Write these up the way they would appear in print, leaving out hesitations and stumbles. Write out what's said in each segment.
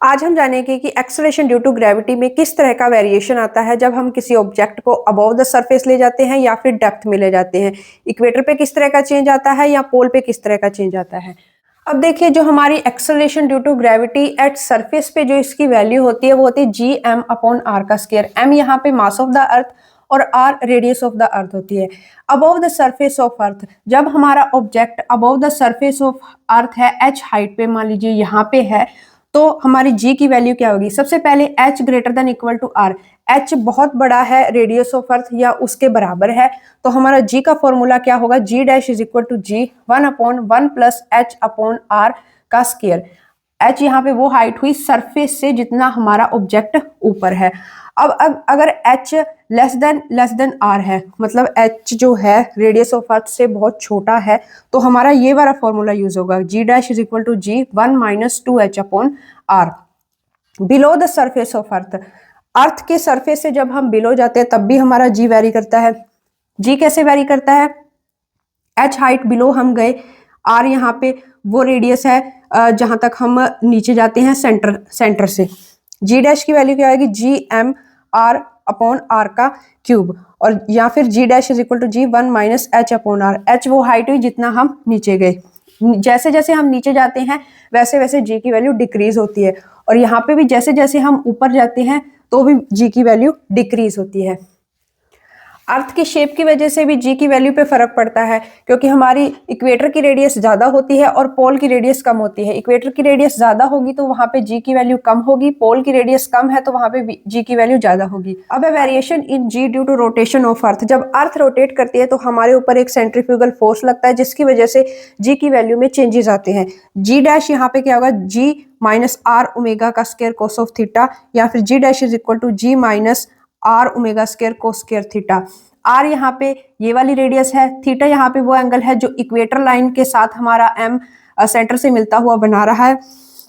आज हम जानेंगे कि एक्सेलरेशन ड्यू टू ग्रेविटी में किस तरह का वेरिएशन आता है जब हम किसी ऑब्जेक्ट को अबव द सरफेस ले जाते हैं या फिर डेप्थ में ले जाते हैं। इक्वेटर पे किस तरह का चेंज आता है या पोल पे किस तरह का चेंज आता है। अब देखिए, जो हमारी acceleration due to gravity at surface पे जो इसकी वैल्यू होती है वो होती है Gm/r का स्क्वायर। m यहाँ पे मास ऑफ द अर्थ और r radius of the earth होती है। Above the surface of earth, जब हमारा object above the surface of अर्थ है h हाइट पे, मान लीजिए यहाँ पे है, तो हमारी g की वैल्यू क्या होगी। सबसे पहले h greater than equal to r, h बहुत बड़ा है रेडियस ऑफ अर्थ या उसके बराबर है, तो हमारा g का फॉर्मूला क्या होगा, g dash is equal to g 1/1 plus h upon r का स्क्वायर। h यहाँ पे वो हाइट हुई सरफेस से जितना हमारा ऑब्जेक्ट ऊपर है। अब अगर h लेस देन r है, मतलब h जो है रेडियस ऑफ अर्थ से बहुत छोटा है, तो हमारा ये वाला फॉर्मूला यूज होगा, g dash is equal to g 1 minus 2h upon r। Below the surface of earth, earth के सरफेस से जब हम बिलो जाते हैं तब भी हमारा g वेरी करता है। g कैसे वेरी करता है, h हाइट बिलो हम गए, r यहाँ पे वो रेडियस है जहां तक हम नीचे जाते हैं सेंटर से। g डैश की वैल्यू क्या आएगी, Gm/r अपॉन r का क्यूब, और या फिर g dash is equal to g 1 minus h upon r। h वो हाइट हुई जितना हम नीचे गए, जैसे जैसे हम नीचे जाते हैं वैसे वैसे g की वैल्यू डिक्रीज होती है, और यहाँ पे भी जैसे जैसे हम ऊपर जाते हैं तो भी g की वैल्यू डिक्रीज होती है। अर्थ की शेप की वजह से भी g की वैल्यू पे फर्क पड़ता है, क्योंकि हमारी इक्वेटर की रेडियस ज्यादा होती है और पोल की रेडियस कम होती है। इक्वेटर की रेडियस ज्यादा होगी तो वहां पे g की वैल्यू कम होगी, पोल की रेडियस कम है तो वहां पे g की वैल्यू ज्यादा होगी। अब variation in g due to rotation of earth, जब अर्थ रोटेट करती है तो हमारे ऊपर एक सेंट्रीफ्यूगल फोर्स लगता है जिसकी वजह से g की वैल्यू में चेंजेस आते हैं। g डैश यहाँ पे क्या होगा, g माइनस r ओमेगा का स्क्वायर कोस ऑफ थीटा, या फिर g dash is equal to g minus r omega square cos square theta. r यहाँ पे ये वाली रेडियस है, थीटा यहाँ पे वो एंगल है जो इक्वेटर लाइन के साथ हमारा m सेंटर से मिलता हुआ बना रहा है।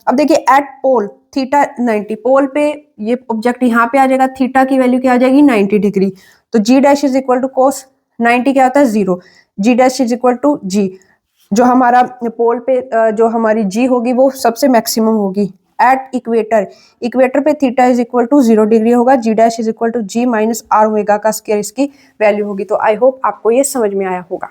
अब देखिए, एट पोल थीटा 90, पोल पे ये ऑब्जेक्ट यहाँ पे आ जाएगा, थीटा की वैल्यू क्या आ जाएगी 90 डिग्री, तो g dash is equal to cos 90 क्या होता है 0, g dash is equal to g, जो हमारा पोल पे जो हमारी g होगी वो सबसे मैक्सिमम होगी। एट इक्वेटर पे theta is equal to 0 degree होगा, g dash is equal to g minus r omega का स्क्वायर इसकी वैल्यू होगी। तो आई होप आपको ये समझ में आया होगा।